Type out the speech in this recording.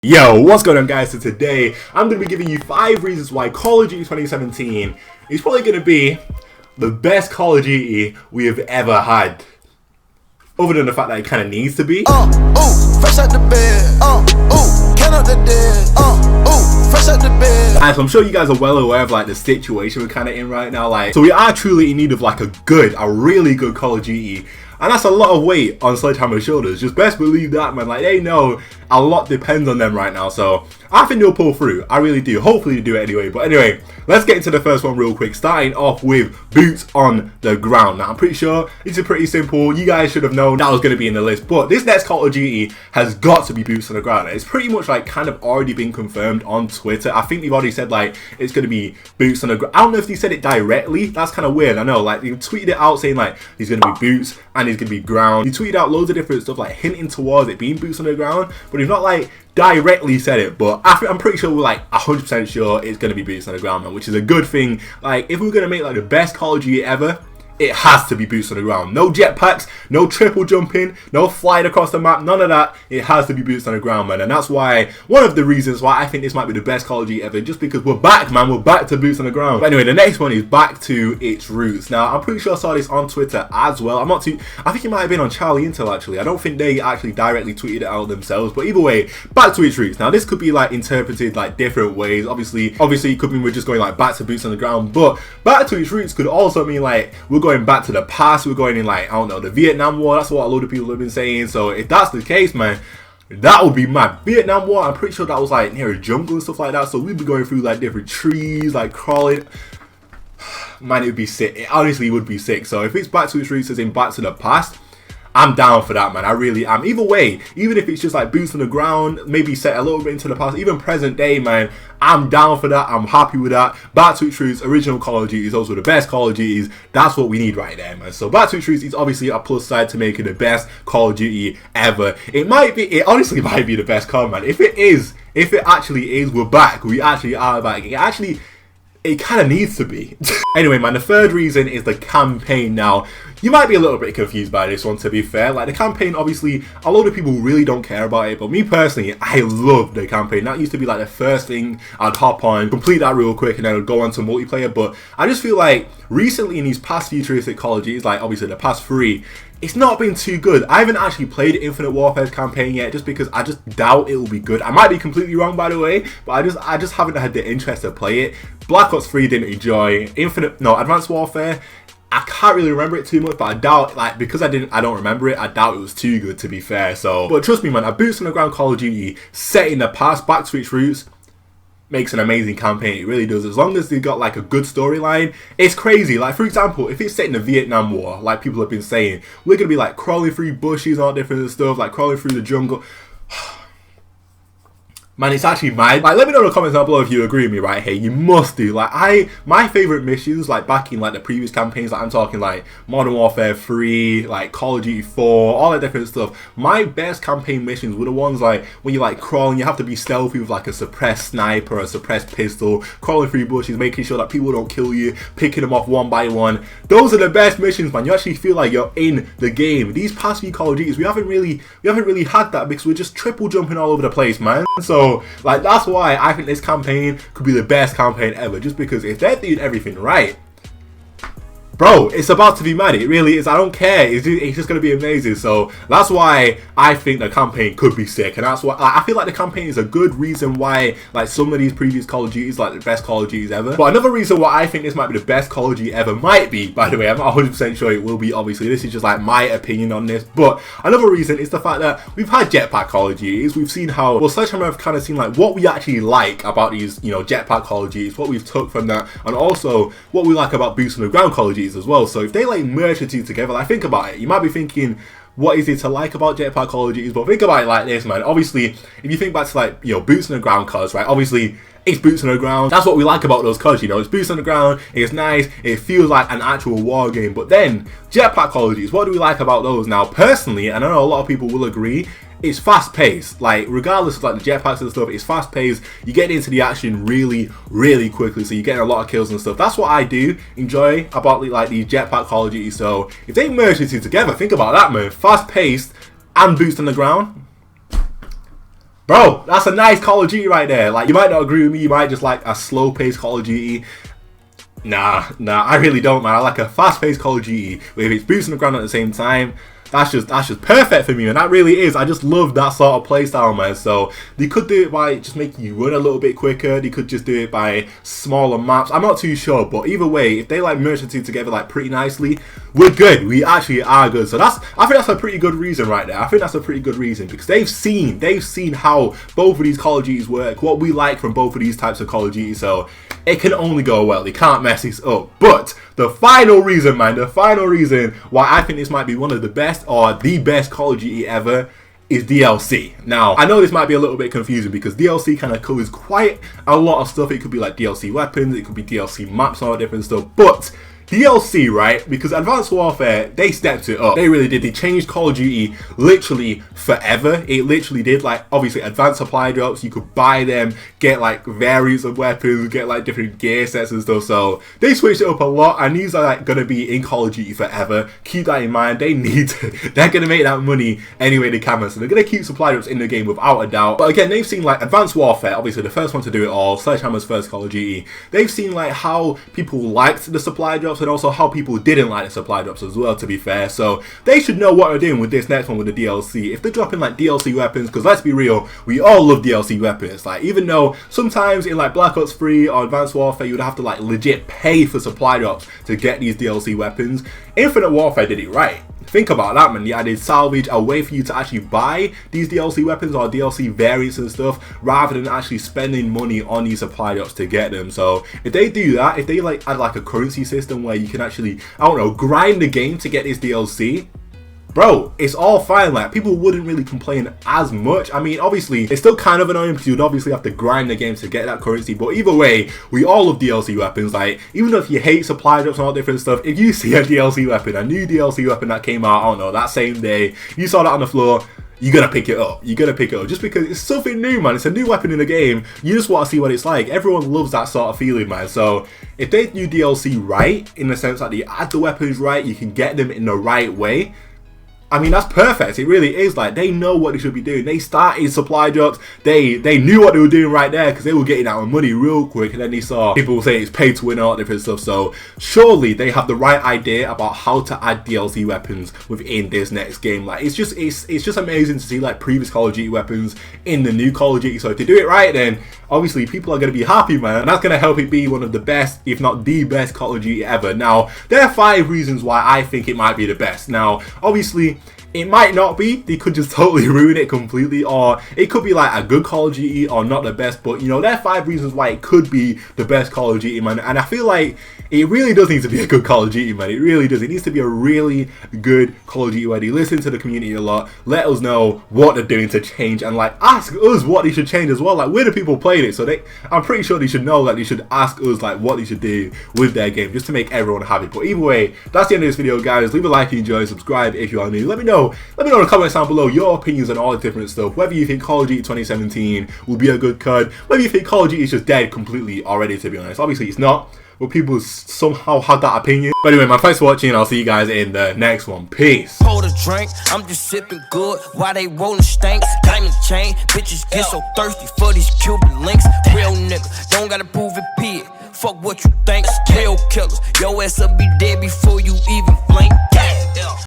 Yo, what's going on guys? So today I'm going to be giving you 5 reasons why Call of Duty 2017 is probably going to be the best Call of Duty we have ever had. Other than the fact that it kind of needs to be. Fresh out the bed. Count up the dead. Fresh out the bed. Guys, I'm sure you guys are well aware of like the situation we're kind of in right now. So we are truly in need of like a really good Call of Duty. And that's a lot of weight on Sledgehammer's shoulders. Just best believe that, man. Like, they know a lot depends on them right now. So I think they'll pull through. I really do. Hopefully they do it anyway. But anyway, let's get into the first one real quick. Starting off with boots on the ground. Now, I'm pretty sure these are pretty simple. You guys should have known that was going to be in the list. But this next Call of Duty has got to be boots on the ground. It's pretty much like kind of already been confirmed on Twitter. I think they've already said like it's going to be boots on the ground. I don't know if they said it directly. That's kind of weird. I know. Like, they tweeted it out saying like he's going to be boots and he's going to be ground. He tweeted out loads of different stuff like hinting towards it being boots on the ground, but he's not like directly said it. But I'm pretty sure we're like 100% sure it's going to be boots on the ground, man, which is a good thing. Like, if we're going to make like the best Call of Duty ever, it has to be boots on the ground. No jetpacks, no triple jumping, no flying across the map, none of that. It has to be boots on the ground, man. And that's why, one of the reasons why I think this might be the best Call of Duty ever, just because we're back, man. We're back to boots on the ground. But anyway, the next one is back to its roots. Now, I'm pretty sure I saw this on Twitter as well. I think it might have been on Charlie Intel, actually. I don't think they actually directly tweeted it out themselves. But either way, back to its roots. Now, this could be like interpreted like different ways. Obviously, it could mean we're just going like back to boots on the ground. But back to its roots could also mean like we're going back to the past. We're going in like, I don't know, the Vietnam War. That's what a lot of people have been saying. So if that's the case, man, that would be mad. Vietnam War, I'm pretty sure that was like near a jungle and stuff like that. So we'd be going through like different trees, like crawling. Man, it would be sick. It honestly would be sick. So if it's back to its roots as in back to the past, I'm down for that, man. I really am. Either way, even if it's just like boots on the ground, maybe set a little bit into the past, even present day, man, I'm down for that. I'm happy with that. Back to its roots, original Call of Duty is also the best Call of Duties. That's what we need right there, man. So back to its roots is obviously a plus side to making the best Call of Duty ever. It honestly might be the best Call, man. If it actually is, we're back. We actually are back. It kind of needs to be. Anyway, man, the third reason is the campaign. Now, you might be a little bit confused by this one, to be fair. Like, the campaign, obviously, a lot of people really don't care about it. But me, personally, I love the campaign. That used to be, like, the first thing I'd hop on, complete that real quick, and then I'd go on to multiplayer. But I just feel like, recently, in these past futuristic Call of Duties, like, obviously, the past 3, it's not been too good. I haven't actually played Infinite Warfare's campaign yet, just because I just doubt it will be good. I might be completely wrong, by the way, but I just haven't had the interest to play it. Black Ops 3 didn't enjoy. Advanced Warfare, I can't really remember it too much, but I doubt, like, because I don't remember it, I doubt it was too good, to be fair. So, but trust me, man, a boots on the ground Call of Duty set in the past, back to its roots, makes an amazing campaign. It really does. As long as they've got like a good storyline, it's crazy. Like, for example, if it's set in the Vietnam War, like people have been saying, we're gonna be like crawling through bushes, all different stuff, like crawling through the jungle. Man, it's actually mad. Like, let me know in the comments down below if you agree with me right here. You must do. Like, my favorite missions, like back in like the previous campaigns, like I'm talking like Modern Warfare 3, like Call of Duty 4, all that different stuff. My best campaign missions were the ones like when you're like crawling, you have to be stealthy with like a suppressed sniper or a suppressed pistol, crawling through bushes, making sure that people don't kill you, picking them off one by one. Those are the best missions, man. You actually feel like you're in the game. These past few Call of Duties, we haven't really had that because we're just triple jumping all over the place, man. So, like, that's why I think this campaign could be the best campaign ever, just because if they're doing everything right, bro, it's about to be mad. It really is. I don't care. It's just going to be amazing. So that's why I think the campaign could be sick. And that's why I feel like the campaign is a good reason why, like, some of these previous Call of Duties, like the best Call of Duties ever. But another reason why I think this might be the best Call of Duty ever might be, by the way, I'm not 100% sure it will be, obviously. This is just like my opinion on this. But another reason is the fact that we've had jetpack Call of Duties. We've seen how, well, Sledgehammer have kind of seen like what we actually like about these, you know, jetpack Call of Duties, what we've took from that, and also what we like about boots on the ground Call of Duties as well. So if they like merge the two together, like, think about it. You might be thinking, what is it to like about jetpack Call of Duties? But think about it like this, man. Obviously, if you think back to like, you know, boots on the ground cars, right? Obviously, it's boots on the ground. That's what we like about those cars, you know. It's boots on the ground. It's nice. It feels like an actual war game. But then jetpack Call of Duties, what do we like about those? Now, personally, and I know a lot of people will agree, it's fast paced. Like, regardless of like the jetpacks and stuff, it's fast paced. You get into the action really, really quickly, so you're getting a lot of kills and stuff. That's what I do enjoy about like these jetpack Call of Duty. So if they merge the two together, think about that, man. Fast paced and boots on the ground. Bro, that's a nice Call of Duty right there. Like, you might not agree with me, you might just like a slow-paced Call of Duty. Nah, I really don't, man. I like a fast-paced Call of Duty with its boots on the ground at the same time. That's just perfect for me, and that really is. I just love that sort of playstyle, man. So they could do it by just making you run a little bit quicker. They could just do it by smaller maps. I'm not too sure, but either way, if they like merge the two together like pretty nicely, we're good. We actually are good. So I think that's a pretty good reason right there. I think that's a pretty good reason because they've seen how both of these Call of Duties work, what we like from both of these types of Call of Duty. So it can only go well. They can't mess this up. But the final reason, man, the final reason why I think this might be one of the best or the best Call of Duty ever is DLC. Now, I know this might be a little bit confusing because DLC kind of covers quite a lot of stuff. It could be like DLC weapons, it could be DLC maps, all different stuff. But DLC, right? Because Advanced Warfare, they stepped it up. They really did. They changed Call of Duty literally forever. It literally did. Like, obviously, advanced supply drops, you could buy them, get like variants of weapons, get like different gear sets and stuff. So they switched it up a lot, and these are like gonna be in Call of Duty forever. Keep that in mind. They need to, they're gonna make that money any way they can. So they're gonna keep supply drops in the game without a doubt. But again, they've seen like Advanced Warfare, obviously the first one to do it all, Sledgehammer's first Call of Duty. They've seen like how people liked the supply drops and also how people didn't like the supply drops as well, to be fair. So they should know what they're doing with this next one with the DLC. If they're dropping like DLC weapons, because let's be real, we all love DLC weapons. Like, even though sometimes in like Black Ops 3 or Advanced Warfare you would have to like legit pay for supply drops to get these DLC weapons, Infinite Warfare did it right. Think about that, man. Yeah, they salvage a way for you to actually buy these DLC weapons or DLC variants and stuff rather than actually spending money on these supply drops to get them. So if they do that, if they like add like a currency system where you can actually, I don't know, grind the game to get this DLC, bro, it's all fine. Like, people wouldn't really complain as much. I mean, obviously, it's still kind of annoying because you'd obviously have to grind the game to get that currency. But either way, we all love DLC weapons. Like, even if you hate supply drops and all different stuff, if you see a DLC weapon, a new DLC weapon that came out, I don't know, that same day, you saw that on the floor, you gotta pick it up. You gotta pick it up just because it's something new, man. It's a new weapon in the game. You just want to see what it's like. Everyone loves that sort of feeling, man. So if they do DLC right, in the sense that they add the weapons right, you can get them in the right way, I mean, that's perfect. It really is. Like, they know what they should be doing. They started supply drops. They knew what they were doing right there because they were getting out of money real quick. And then they saw people say it's pay to win, all different stuff. So surely they have the right idea about how to add DLC weapons within this next game. Like, it's just amazing to see like previous Call of Duty weapons in the new Call of Duty. So if they do it right, then obviously people are going to be happy, man. And that's going to help it be one of the best, if not the best Call of Duty ever. Now, there are 5 reasons why I think it might be the best. Now, obviously, it might not be. They could just totally ruin it completely, or it could be like a good Call of Duty or not the best. But, you know, there are 5 reasons why it could be the best Call of Duty, man. And I feel like it really does need to be a good Call of Duty, man. It really does. It needs to be a really good Call of Duty where they listen to the community a lot, let us know what they're doing to change, and like ask us what they should change as well. Like, we're the people playing it, so I'm pretty sure they should know that they should ask us like what they should do with their game just to make everyone happy. But either way, that's the end of this video, guys. Leave a like if you enjoy, subscribe if you are new. Let me know in the comments down below your opinions on all the different stuff. Whether you think Call of Duty 2017 will be a good COD, whether you think Call of Duty is just dead completely already, to be honest. Obviously it's not, but people somehow had that opinion. But anyway, man, thanks for watching. I'll see you guys in the next one. Peace. Hold a drink, I'm just sipping good while they rolling stanks. Diamond chain, bitches get so thirsty for these Cuban links. Real nigga, don't gotta prove it, P. Fuck what you think. Real killers, your ass will be dead before you even blink.